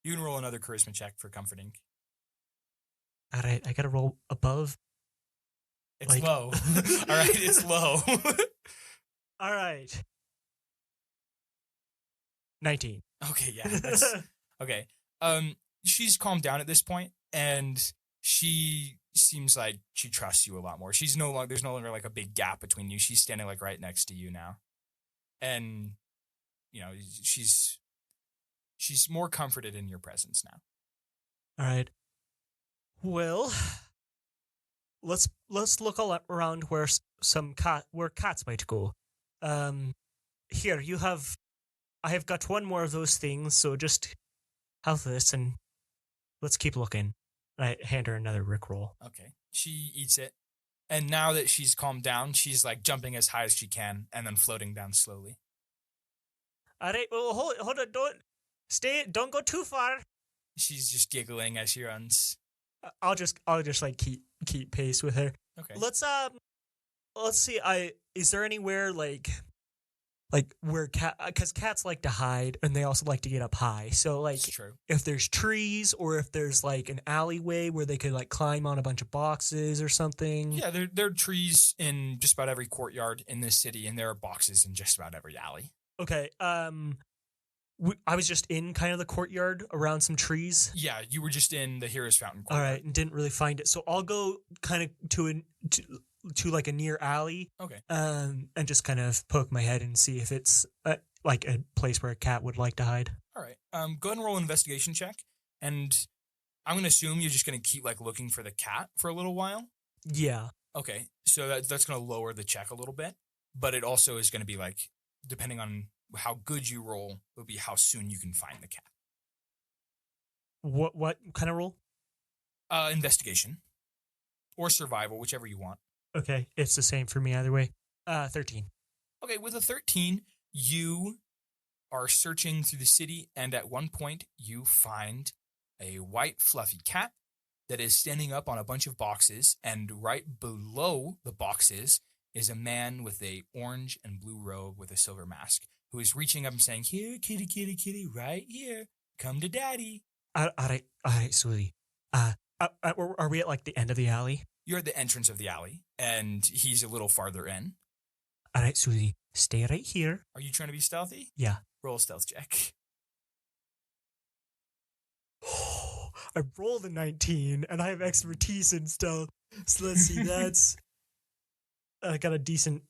You can roll another charisma check for comforting. All right, I gotta roll above. It's Like- low. All right, it's low. All right. 19. Okay, yeah. That's, okay. She's calmed down at this point, and she seems like she trusts you a lot more. There's no longer like a big gap between you. She's standing like right next to you now. And she's more comforted in your presence now. All right. Well, let's look all around where where cats might go. Here I have got one more of those things, so just have this and let's keep looking. I hand her another Rickroll. Okay. She eats it. And now that she's calmed down, she's like jumping as high as she can and then floating down slowly. All right. Well, hold on. Don't go too far. She's just giggling as she runs. I'll just like keep pace with her. Okay. Let's see. Is there anywhere like where because cats like to hide and they also like to get up high. So like It's true. if there's trees or if there's like an alleyway where they could like climb on a bunch of boxes or something. Yeah, there are trees in just about every courtyard in this city, and there are boxes in just about every alley. Okay. I was just in kind of the courtyard around some trees. Yeah, you were just in the Heroes Fountain All courtyard. right, and didn't really find it. So I'll go kind of to like a near alley. Okay. And just kind of poke my head and see if it's like a place where a cat would like to hide. All right. Go ahead and roll an investigation check, and I'm going to assume you're just going to keep like looking for the cat for a little while. Yeah. Okay, so that's going to lower the check a little bit, but it also is going to be like, depending on how good you roll, will be how soon you can find the cat. What kind of roll? Investigation or survival, whichever you want. Okay, it's the same for me either way. 13. Okay, with a 13, you are searching through the city, and at one point, you find a white fluffy cat that is standing up on a bunch of boxes, and right below the boxes is a man with a orange and blue robe with a silver mask, who is reaching up and saying, "Here, kitty, kitty, kitty, right here. Come to daddy." All right, sweetie. Are we at like the end of the alley? You're at the entrance of the alley, and he's a little farther in. All right, sweetie, stay right here. Are you trying to be stealthy? Yeah. Roll a stealth check. I rolled a 19, and I have expertise in stealth. So let's see, that's... I got a decent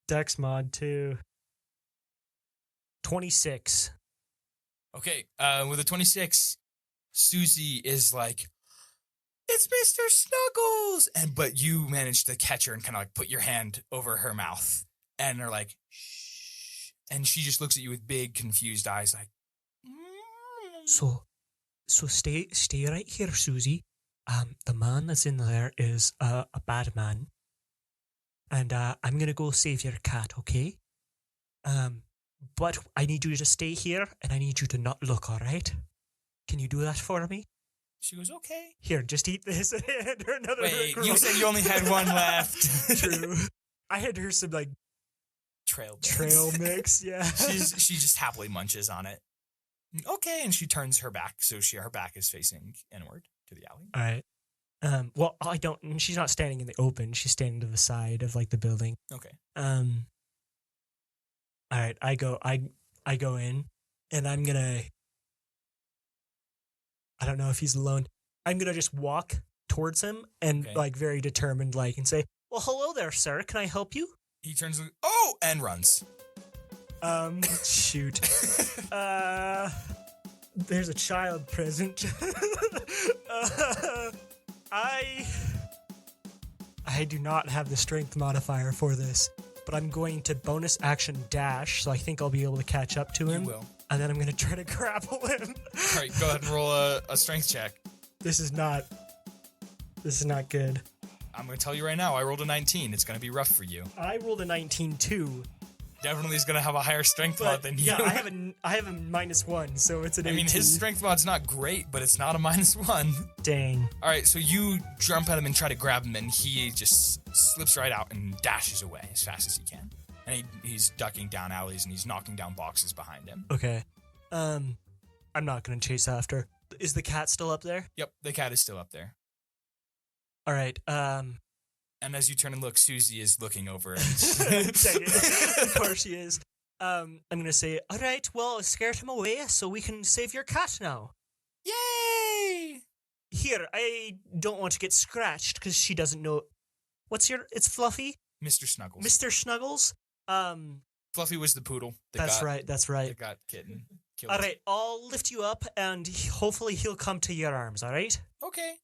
dex mod, too. 26. Okay, with a 26, Susie is like, "It's Mr. Snuggles!" But you manage to catch her and kind of like put your hand over her mouth. And they're like, "Shh." And she just looks at you with big, confused eyes like, So stay right here, Susie. The man that's in there is a bad man. And I'm gonna go save your cat, okay? But I need you to stay here, and I need you to not look, all right? Can you do that for me? She goes, "Okay." Here, just eat this and hand her another. Wait, roll. you said you only had one left. True. I had her some like Trail mix, yeah. She just happily munches on it. Okay, and she turns her back, so her back is facing inward to the alley. All right. Well, I don't. She's not standing in the open. She's standing to the side of like the building. Okay. All right. I go in, and I'm gonna. I don't know if he's alone. I'm gonna just walk towards him and Okay. like very determined, like, and say, "Well, hello there, sir. Can I help you?" He turns and runs. Shoot. There's a child present. I do not have the strength modifier for this, but I'm going to bonus action dash, so I think I'll be able to catch up to him. You will. And then I'm going to try to grapple him. All right, go ahead and roll a strength check. This is not good. I'm going to tell you right now, I rolled a 19. It's going to be rough for you. I rolled a 19 too. Definitely is going to have a higher strength mod But than you. yeah, I have a -1, so it's an 18. I mean, his strength mod's not great, but it's not a -1. Dang. All right, so you jump at him and try to grab him, and he just slips right out and dashes away as fast as he can. And he's ducking down alleys, and he's knocking down boxes behind him. Okay. I'm not going to chase after. Is the cat still up there? Yep, the cat is still up there. All right. And as you turn and look, Susie is looking over. Dang it. Of course she is. I'm going to say, all right, well, scared him away so we can save your cat now. Yay! Here, I don't want to get scratched because she doesn't know. It's Fluffy? Mr. Snuggles. Mr. Snuggles? Fluffy was the poodle. That's right. That got kitten killed. All right, I'll lift you up and hopefully he'll come to your arms, all right? Okay.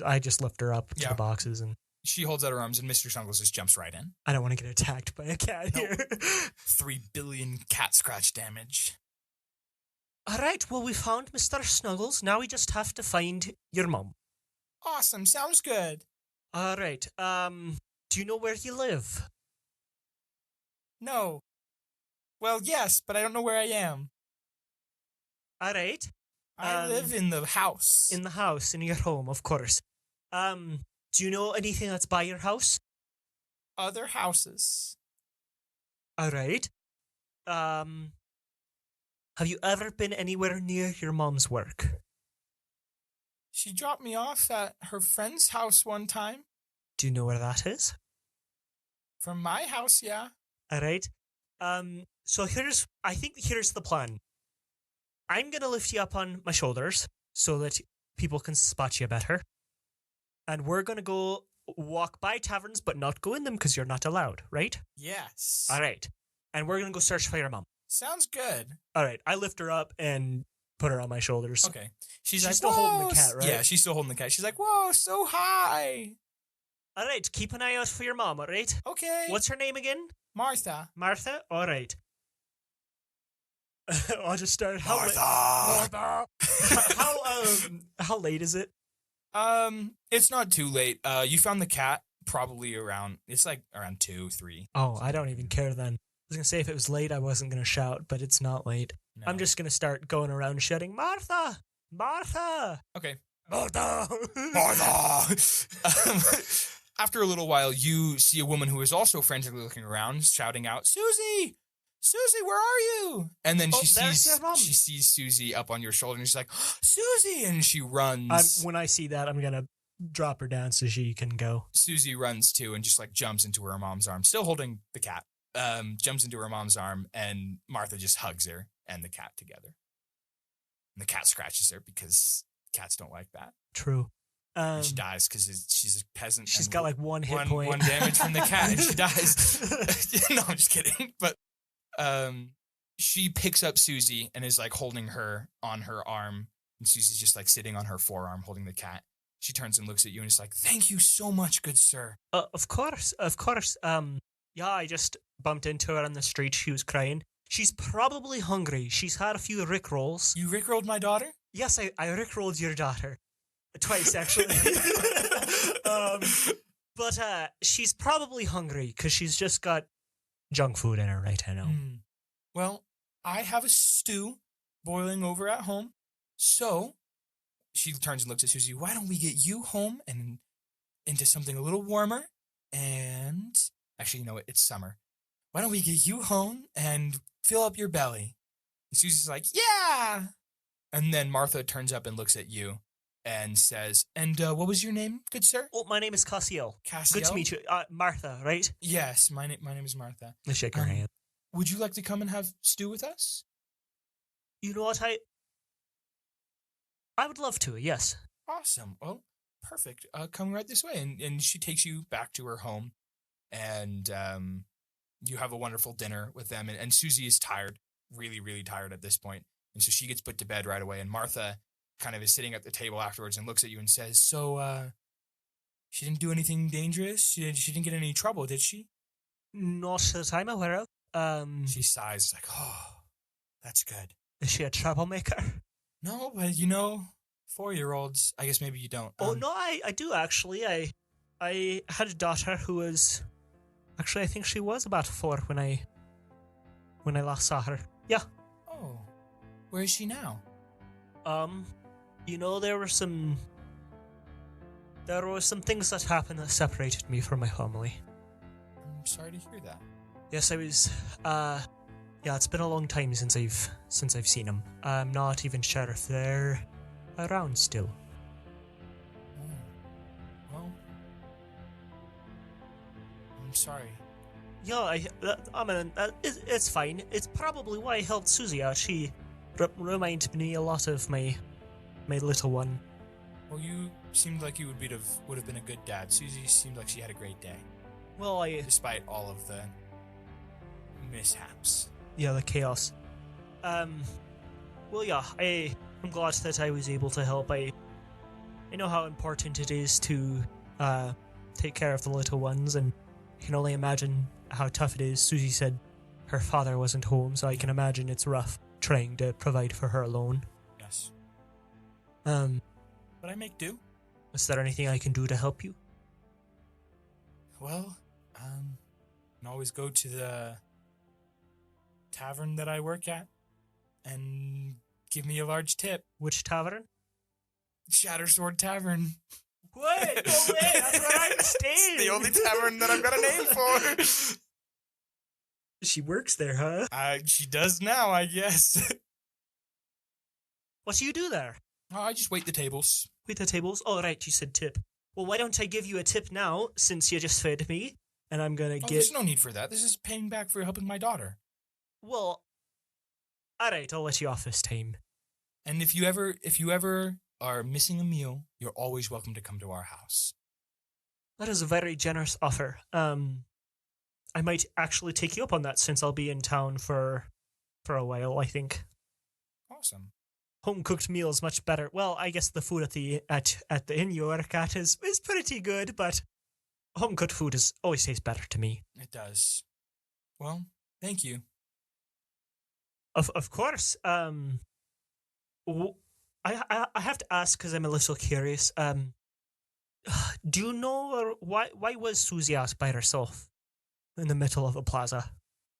I just lift her up to Yeah. the boxes and She holds out her arms, and Mr. Snuggles just jumps right in. I don't want to get attacked by a cat here. 3 billion cat scratch damage. All right, well, we found Mr. Snuggles. Now we just have to find your mom. Awesome. Sounds good. All right, do you know where you live? No. Well, yes, but I don't know where I am. All right. I live in the house. In the house, in your home, of course. Do you know anything that's by your house? Other houses. All right. Have you ever been anywhere near your mom's work? She dropped me off at her friend's house one time. Do you know where that is? From my house, yeah. All right. So I think here's the plan. I'm gonna lift you up on my shoulders so that people can spot you better, and we're gonna go walk by taverns, but not go in them because you're not allowed, right? Yes. All right. And we're gonna go search for your mom. Sounds good. All right. I lift her up and put her on my shoulders. Okay. She's She's like, still holding "Whoa, the cat, right? Yeah, she's still holding the cat. She's like, whoa, so high. All right. Keep an eye out for your mom. All right. Okay. What's her name again? Martha? Martha. All right. I'll just start. Martha. How late is it? It's not too late. You found the cat probably around, it's like around 2, 3. Oh, I don't even care then. I was gonna say if it was late, I wasn't gonna shout, but it's not late. No. I'm just gonna start going around shouting, Martha, Martha, Okay. Martha, Martha! After a little while, you see a woman who is also frantically looking around, shouting out, Susie! Susie, where are you? And then Oh, there's your mom. she sees Susie up on your shoulder, and she's like, Susie! And she runs. When I see that, I'm gonna drop her down so she can go. Susie runs too and just like jumps into her mom's arm, still holding the cat. Jumps into her mom's arm, and Martha just hugs her and the cat together. And the cat scratches her because cats don't like that. True. And she dies because she's a peasant. She's and got like one hit point. One damage from the cat, and she dies. No, I'm just kidding. But she picks up Susie and is like holding her on her arm. And Susie's just like sitting on her forearm holding the cat. She turns and looks at you and is like, thank you so much, good sir. Of course. Yeah, I just bumped into her on the street. She was crying. She's probably hungry. She's had a few Rickrolls. You Rickrolled my daughter? Yes, I Rickrolled your daughter. Twice, actually. But she's probably hungry because she's just got junk food in her right now. Well, I have a stew boiling over at home. So she turns and looks at Susie. Why don't we get you home and into something a little warmer? And actually, you know what? It's summer. Why don't we get you home and fill up your belly? And Susie's like, yeah. And then Martha turns up and looks at you and says, and what was your name, good sir? Oh, my name is Cassiel. Cassiel? Good to meet you. Martha, right? Yes, my name is Martha. Let's shake her hand. Would you like to come and have stew with us? You know what? I would love to, yes. Awesome. Well, perfect. Come right this way. And she takes you back to her home. And you have a wonderful dinner with them. And Susie is tired, really, really tired at this point. And so she gets put to bed right away. And Martha kind of is sitting at the table afterwards and looks at you and says, so, she didn't do anything dangerous? She didn't get any trouble, did she? Not that I'm aware of. She sighs like, oh, that's good. Is she a troublemaker? No, but 4-year-olds, I guess maybe you don't. Oh, no, I do actually. I had a daughter who was... Actually, I think she was about 4 when I last saw her. Yeah. Oh, where is she now? There were some things that happened that separated me from my family. I'm sorry to hear that. Yes, I was, yeah, it's been a long time since I've seen them. I'm not even sure if they're around still. Well, I'm sorry. Yeah, it's fine. It's probably why I helped Susie out. She reminded me a lot of my little one. Well, you seemed like you would have been a good dad. Susie seemed like she had a great day, Well, despite all of the mishaps. Yeah, the chaos. Well, yeah, I'm glad that I was able to help. I know how important it is to take care of the little ones, and I can only imagine how tough it is. Susie said her father wasn't home, so I can imagine it's rough trying to provide for her alone. Yes. But I make do. Is there anything I can do to help you? Well, I can always go to the tavern that I work at and give me a large tip. Which tavern? Shattersword Tavern. What? No way. That's where I'm staying. It's the only tavern that I've got a name for. She works there, huh? She does now, I guess. What do you do there? Oh, I just wait the tables. Wait the tables? Oh, right, you said tip. Well, why don't I give you a tip now, since you just fed me, and I'm gonna get... There's no need for that. This is paying back for helping my daughter. Well, alright, I'll let you off this time. And if you ever are missing a meal, you're always welcome to come to our house. That is a very generous offer. I might actually take you up on that, since I'll be in town for a while, I think. Awesome. Home-cooked meal is much better. Well, I guess the food at the inn you work at is pretty good, but home-cooked food always tastes better to me. It does. Well, thank you. Of course. I have to ask because I'm a little curious. Do you know why was Susie out by herself in the middle of a plaza?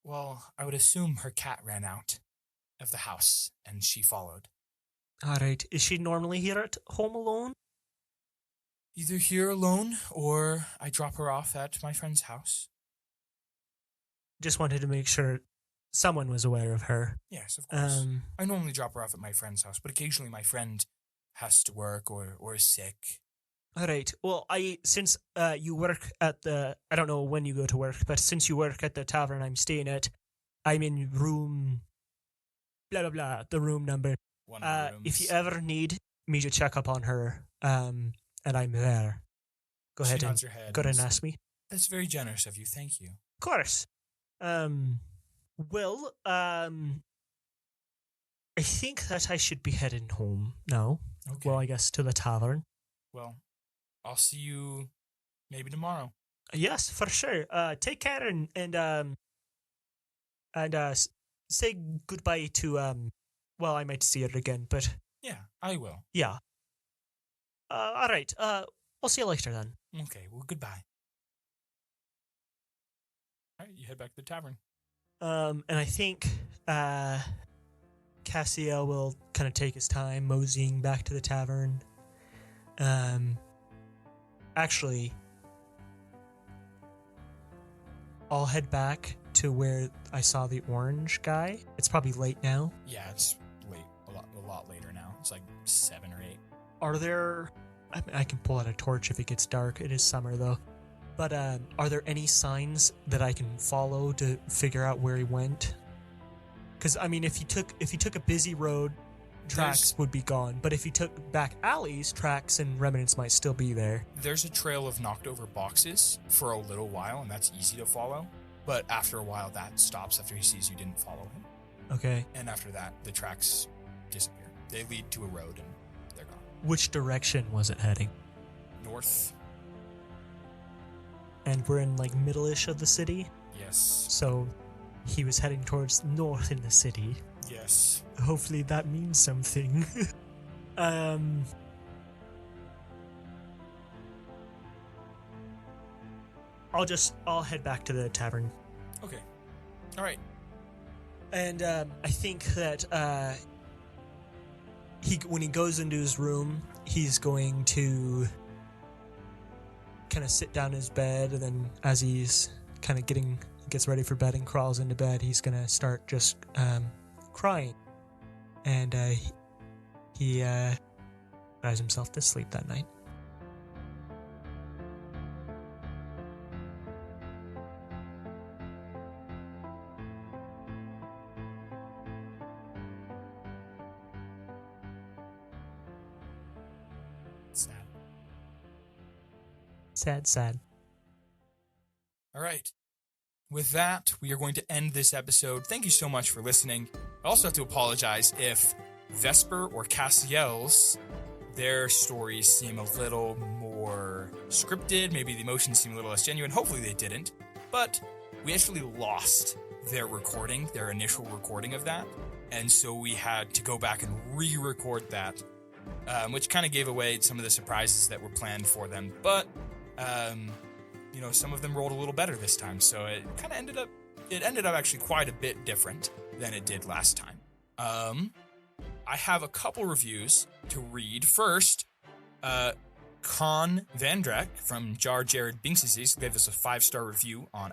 Well, I would assume her cat ran out of the house and she followed. All right. Is she normally here at home alone? Either here alone or I drop her off at my friend's house. Just wanted to make sure someone was aware of her. Yes, of course. I normally drop her off at my friend's house, but occasionally my friend has to work or is sick. All right. Well, since you work at I don't know when you go to work, but since you work at the tavern I'm staying at, I'm in room, blah, blah, blah, the room number. One of the rooms. If you ever need me to check up on her, and I'm there, go ahead and ask me. That's very generous of you. Thank you. Of course. Well, I think that I should be heading home now. Okay. Well, I guess to the tavern. Well, I'll see you maybe tomorrow. Yes, for sure. Take care and say goodbye to well, I might see her again, but Yeah, I will. yeah. All right. I'll see you later then. Okay, well, goodbye. All right, you head back to the tavern. And I think Cassiel will kind of take his time moseying back to the tavern. Actually, I'll head back to where I saw the orange guy. It's probably late now. Yeah, it's late. A lot later now. It's like 7 or 8. Are there... I can pull out a torch if it gets dark. It is summer, though. But are there any signs that I can follow to figure out where he went? Because, I mean, if he took a busy road, tracks would be gone. But if he took back alleys, tracks and remnants might still be there. There's a trail of knocked over boxes for a little while, and that's easy to follow. But after a while, that stops after he sees you didn't follow him. Okay. And after that, the tracks disappear. They lead to a road, and they're gone. Which direction was it heading? North. And we're in, like, middle-ish of the city? Yes. So he was heading towards north in the city. Yes. Hopefully that means something. I'll head back to the tavern. Okay. All right. And I think that when he goes into his room, he's going to kind of sit down in his bed, and then as he's kind of gets ready for bed and crawls into bed, he's going to start just crying. And he cries himself to sleep that night. Sad. All right. With that, we are going to end this episode. Thank you so much for listening. I also have to apologize if Vesper or Cassiel's, their stories seem a little more scripted. Maybe the emotions seem a little less genuine. Hopefully they didn't. But we actually lost their initial recording of that. And so we had to go back and re-record that, which kind of gave away some of the surprises that were planned for them. But some of them rolled a little better this time, so it kind of ended up actually quite a bit different than it did last time. I have a couple reviews to read. First, Con Vandrak from Jar Jared Binkses gave us a 5-star review on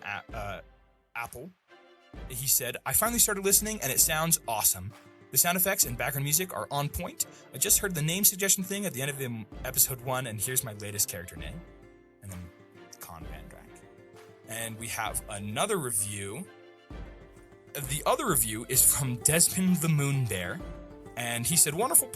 Apple. He said, I finally started listening and it sounds awesome. The sound effects and background music are on point. I just heard the name suggestion thing at the end of episode 1, and here's my latest character name. And then Con Vandrak. And we have another review. The other review is from Desmond the Moon Bear. And he said, wonderful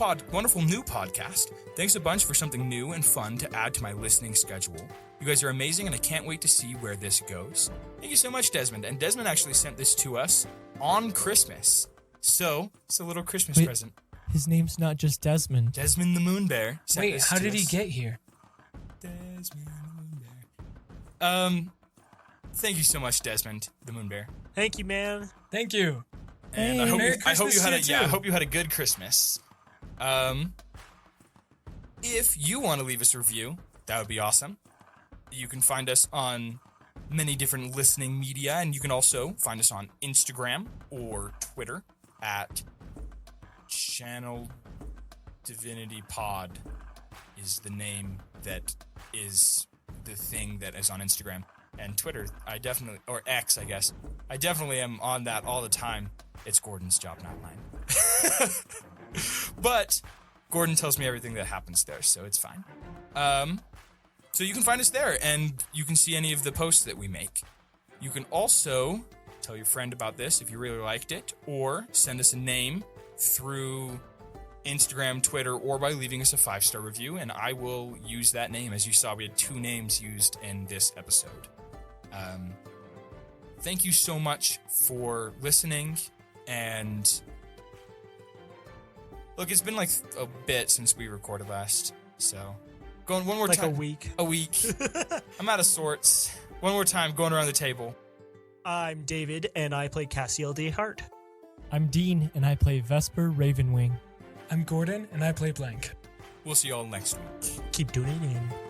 new podcast. Thanks a bunch for something new and fun to add to my listening schedule. You guys are amazing, and I can't wait to see where this goes. Thank you so much, Desmond. And Desmond actually sent this to us on Christmas. So, it's a little Christmas present. His name's not just Desmond. Desmond the Moon Bear sent Wait, this how to did he us. get here? Desmond the Moon Bear. Thank you so much, Desmond the Moon Bear. Thank you, man. Thank you. And Hey, I hope Merry you had Christmas to you I too. hope you had a good Christmas. If you want to leave us a review, that would be awesome. You can find us on many different listening media, and you can also find us on Instagram or Twitter at Channel Divinity Pod is the name that is the thing that is on Instagram. And Twitter, or X, I guess. I definitely am on that all the time. It's Gordon's job, not mine. But Gordon tells me everything that happens there, so it's fine. So you can find us there, and you can see any of the posts that we make. You can also tell your friend about this if you really liked it, or send us a name through Instagram, Twitter, or by leaving us a 5-star review, and I will use that name. As you saw, we had 2 names used in this episode. Thank you so much for listening, and look, it's been like a bit since we recorded last, so going one more Like time. a week. A week. I'm out of sorts. One more time, going around the table. I'm David, and I play Cassiel De'Hart. I'm Dean, and I play Vesper Ravenwing. I'm Gordon, and I play Blank. We'll see you all next week. Keep tuning in.